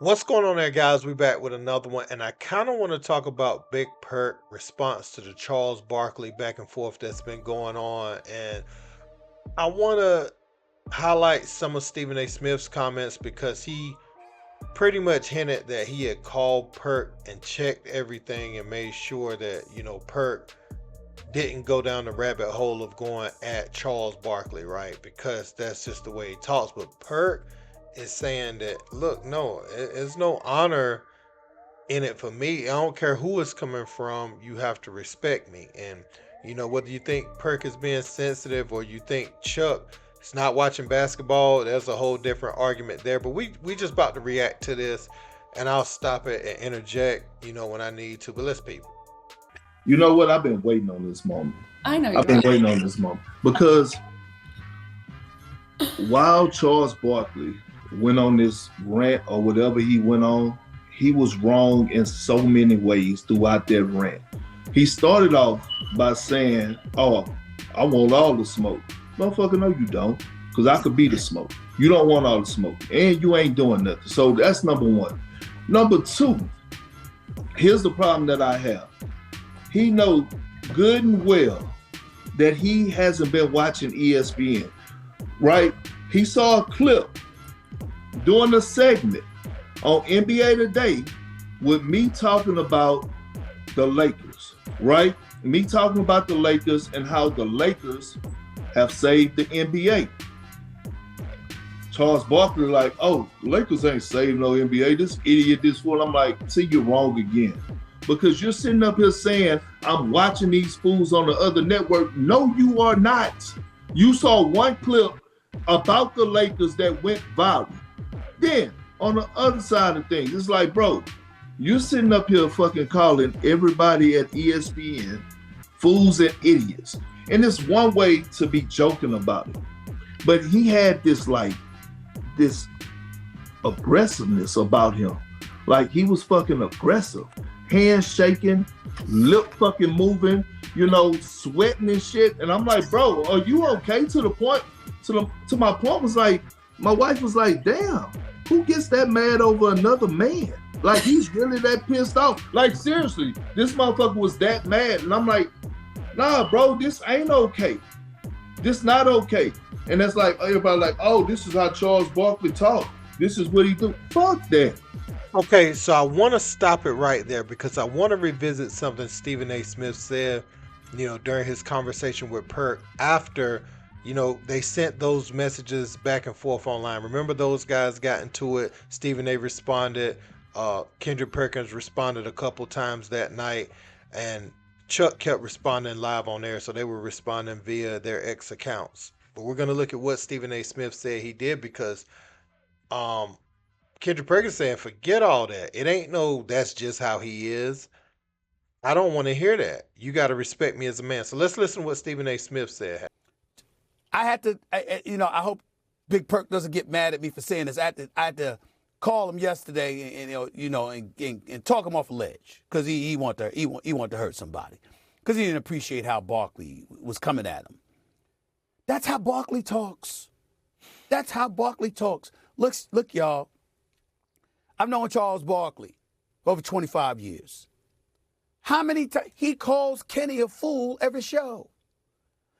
What's going on there, guys? We back with another one, and I kind of want to talk about Big Perk response to the Charles Barkley back and forth that's been going on, and I want to highlight some of Stephen A. Smith's comments because he pretty much hinted that he had called Perk and checked everything and made sure that Perk didn't go down the rabbit hole of going at Charles Barkley, right? Because that's just the way he talks. But Perk is saying that, look, no, it's no honor in it for me. I don't care who it's coming from. You have to respect me. And whether you think Perk is being sensitive or you think Chuck is not watching basketball, there's a whole different argument there. But we just about to react to this, and I'll stop it and interject, when I need to. But let's people. You know what? I've been waiting on this moment. I know I've been waiting on this moment because while Charles Barkley went on this rant or whatever he went on, he was wrong in so many ways throughout that rant. He started off by saying, "Oh, I want all the smoke." Motherfucker, no, you don't, because I could be the smoke. You don't want all the smoke, and you ain't doing nothing. So that's number one. Number two, here's the problem that I have. He knows good and well that he hasn't been watching ESPN, right? He saw a clip during a segment on NBA Today with me talking about the Lakers, right? Me talking about the Lakers and how the Lakers have saved the NBA. Charles Barkley like, oh, the Lakers ain't saved no NBA. This idiot, this fool. I'm like, see, you're wrong again. Because you're sitting up here saying, I'm watching these fools on the other network. No, you are not. You saw one clip about the Lakers that went viral. Then, on the other side of things, it's like, bro, you're sitting up here fucking calling everybody at ESPN fools and idiots. And it's one way to be joking about it. But he had this aggressiveness about him. Like, he was fucking aggressive. Hands shaking, lip fucking moving, sweating and shit. And I'm like, bro, are you okay? To the point, to my point was like, my wife was like, damn, who gets that mad over another man? Like, he's really that pissed off. Like, seriously, this motherfucker was that mad. And I'm like, nah, bro, this ain't okay. This not okay. And that's like, everybody like, oh, this is how Charles Barkley talk. This is what he do. Fuck that. Okay, so I want to stop it right there because I want to revisit something Stephen A. Smith said, during his conversation with Perk after, they sent those messages back and forth online. Remember those guys got into it. Stephen A. responded. Kendrick Perkins responded a couple times that night, and Chuck kept responding live on air, so they were responding via their X accounts. But we're going to look at what Stephen A. Smith said he did because Kendrick Perkins saying, forget all that. It ain't no, that's just how he is. I don't want to hear that. You got to respect me as a man. So let's listen to what Stephen A. Smith said. I hope Big Perk doesn't get mad at me for saying this. I had to call him yesterday and talk him off a ledge because he wanted to hurt somebody because he didn't appreciate how Barkley was coming at him. That's how Barkley talks. That's how Barkley talks. Look, y'all. I've known Charles Barkley for over 25 years. How many times he calls Kenny a fool every show?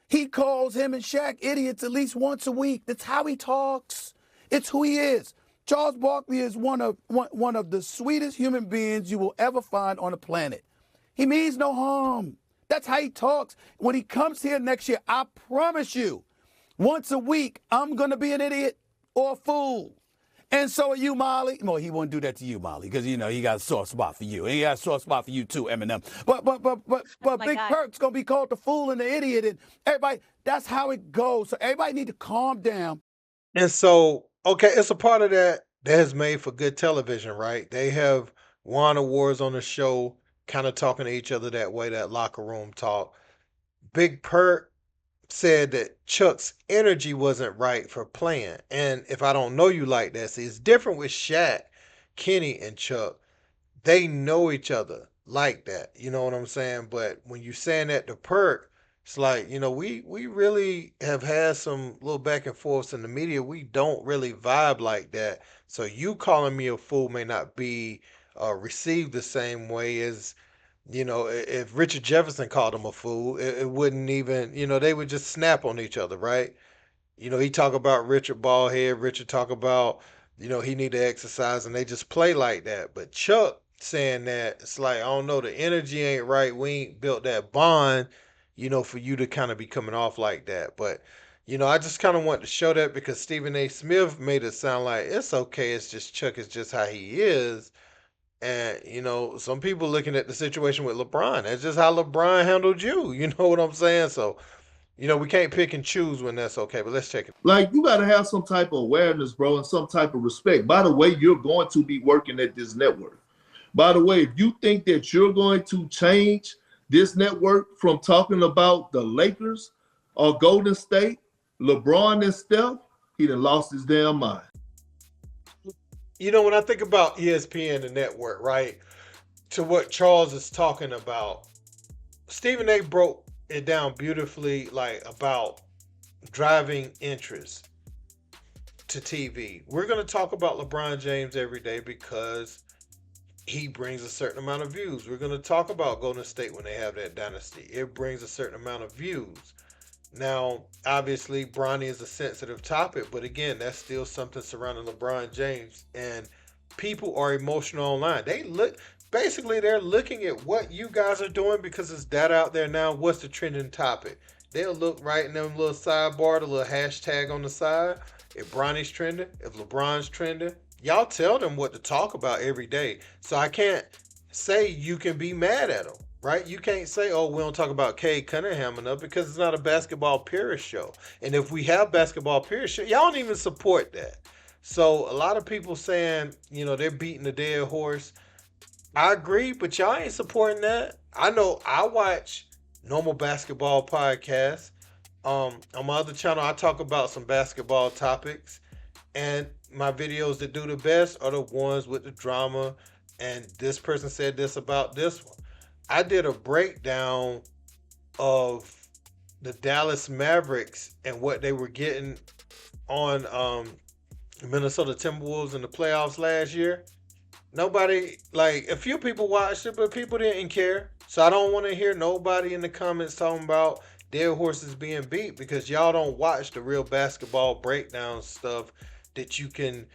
He calls him and Shaq idiots at least once a week. That's how he talks. It's who he is. Charles Barkley is one of the sweetest human beings you will ever find on the planet. He means no harm. That's how he talks. When he comes here next year, I promise you, once a week, I'm going to be an idiot or a fool. And so are you, Molly. Well, he won't do that to you, Molly, because, he got a soft spot for you. And he got a soft spot for you, too, Eminem. But Big God. Perk's going to be called the fool and the idiot. And everybody, that's how it goes. So everybody need to calm down. And so, okay, it's a part of that has made for good television, right? They have won awards on the show, kind of talking to each other that way, that locker room talk. Big Perk said that Chuck's energy wasn't right for playing. And if I don't know you like that, see, it's different with Shaq, Kenny, and Chuck. They know each other like that. You know what I'm saying? But when you're saying that to Perk, It's like, we really have had some little back and forths in the media. We don't really vibe like that. So you calling me a fool may not be received the same way as, if Richard Jefferson called him a fool, it wouldn't even, they would just snap on each other, right? He talk about Richard Ballhead. Richard talk about, he need to exercise, and they just play like that. But Chuck saying that, it's like, I don't know, the energy ain't right. We ain't built that bond, for you to kind of be coming off like that. But, I just kind of want to show that because Stephen A. Smith made it sound like it's okay. It's just Chuck is just how he is. And, some people looking at the situation with LeBron. That's just how LeBron handled you. You know what I'm saying? So, we can't pick and choose when that's okay, but let's check it. Like, you got to have some type of awareness, bro, and some type of respect. By the way, you're going to be working at this network. By the way, if you think that you're going to change this network from talking about the Lakers or Golden State, LeBron and Steph, he done lost his damn mind. When I think about ESPN, the network, right, to what Charles is talking about, Stephen A broke it down beautifully, like about driving interest to TV. We're going to talk about LeBron James every day because he brings a certain amount of views. We're going to talk about Golden State when they have that dynasty. It brings a certain amount of views. Now, obviously, Bronny is a sensitive topic, but again, that's still something surrounding LeBron James. And people are emotional online. Basically, they're looking at what you guys are doing because it's that out there now. What's the trending topic? They'll look right in them little sidebar, the little hashtag on the side. If Bronny's trending, if LeBron's trending, y'all tell them what to talk about every day. So I can't say you can be mad at them, right? You can't say, oh, we don't talk about Cade Cunningham enough because it's not a basketball purist show. And if we have basketball purist show, y'all don't even support that. So a lot of people saying, they're beating the dead horse. I agree, but y'all ain't supporting that. I know I watch normal basketball podcasts. On my other channel, I talk about some basketball topics, and my videos that do the best are the ones with the drama. And this person said this about this one. I did a breakdown of the Dallas Mavericks and what they were getting on Minnesota Timberwolves in the playoffs last year. Nobody, like, a few people watched it, but people didn't care. So I don't want to hear nobody in the comments talking about dead horses being beat because y'all don't watch the real basketball breakdown stuff that you can,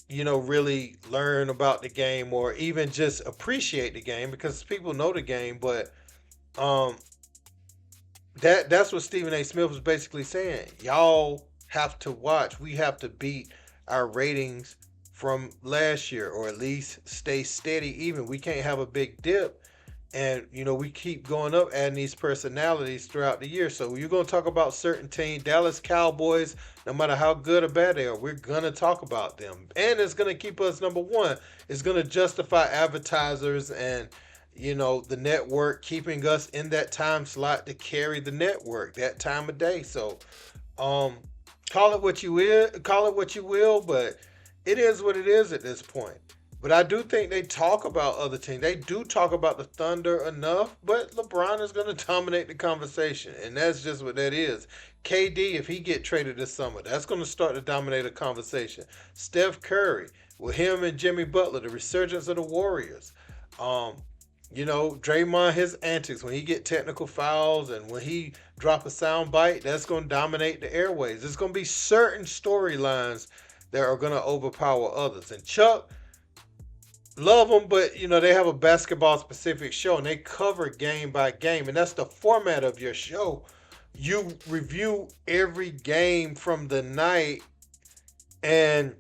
really learn about the game or even just appreciate the game because people know the game. But um, that's what Stephen A. Smith was basically saying. Y'all have to watch. We have to beat our ratings from last year or at least stay steady even. We can't have a big dip. And, we keep going up, adding these personalities throughout the year. So you're going to talk about certain teams, Dallas Cowboys, no matter how good or bad they are, we're going to talk about them. And it's going to keep us number one. It's going to justify advertisers and, the network keeping us in that time slot to carry the network that time of day. So call it what you will, but it is what it is at this point. But I do think they talk about other teams. They do talk about the Thunder enough, but LeBron is going to dominate the conversation, and that's just what that is. KD, if he get traded this summer, that's going to start to dominate a conversation. Steph Curry, with him and Jimmy Butler, the resurgence of the Warriors. Draymond, his antics when he get technical fouls and when he drop a sound bite, that's going to dominate the airways. There's going to be certain storylines that are going to overpower others. And Chuck, love them, but they have a basketball specific show and they cover game by game, and that's the format of your show. You review every game from the night, and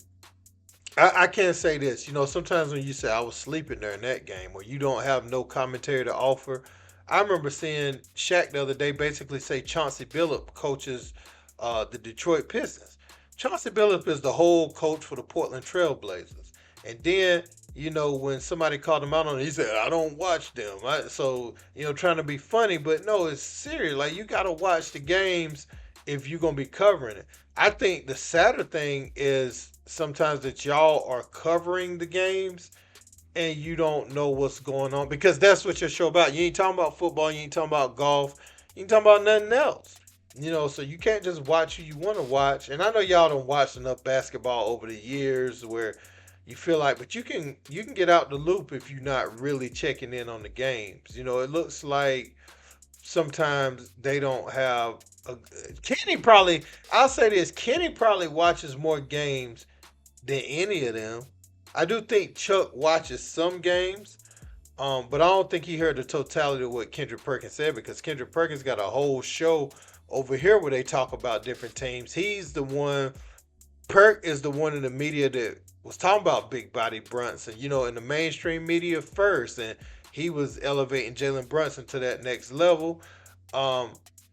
I can't say this. Sometimes when you say I was sleeping during that game, or you don't have no commentary to offer. I remember seeing Shaq the other day basically say Chauncey Billups coaches the Detroit Pistons. Chauncey Billups is the whole coach for the Portland Trail Blazers, and then when somebody called him out on it, he said, I don't watch them. Trying to be funny, but no, it's serious. Like, you got to watch the games if you're going to be covering it. I think the sadder thing is sometimes that y'all are covering the games and you don't know what's going on because that's what your show about. You ain't talking about football. You ain't talking about golf. You can talk about nothing else. So you can't just watch who you want to watch. And I know y'all don't watch enough basketball over the years where you feel like, but you can get out the loop if you're not really checking in on the games. It looks like sometimes they don't have. Kenny probably, I'll say this, Kenny probably watches more games than any of them. I do think Chuck watches some games, but I don't think he heard the totality of what Kendrick Perkins said because Kendrick Perkins got a whole show over here where they talk about different teams. He's the one. Perk is the one in the media that was talking about Big Body Brunson, in the mainstream media first, and he was elevating Jalen Brunson to that next level. Um,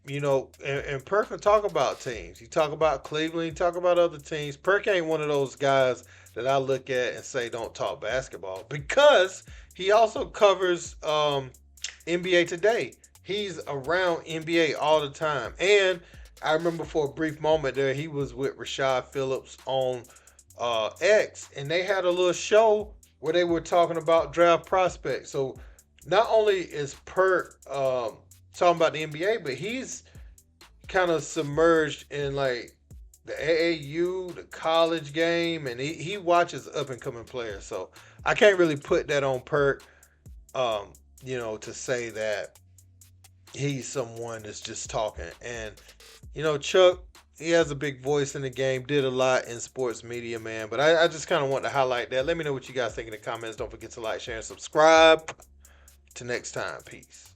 and Perk can talk about teams. He talk about Cleveland. He talk about other teams. Perk ain't one of those guys that I look at and say don't talk basketball because he also covers NBA Today. He's around NBA all the time. And I remember for a brief moment there, he was with Rashad Phillips on X, and they had a little show where they were talking about draft prospects. So not only is Perk talking about the NBA, but he's kind of submerged in like the AAU, the college game, and he watches up and coming players. So I can't really put that on Perk, to say that he's someone that's just talking. And Chuck, he has a big voice in the game, did a lot in sports media, man. But I just kind of want to highlight that. Let me know what you guys think in the comments. Don't forget to like, share, and subscribe. Till next time, peace.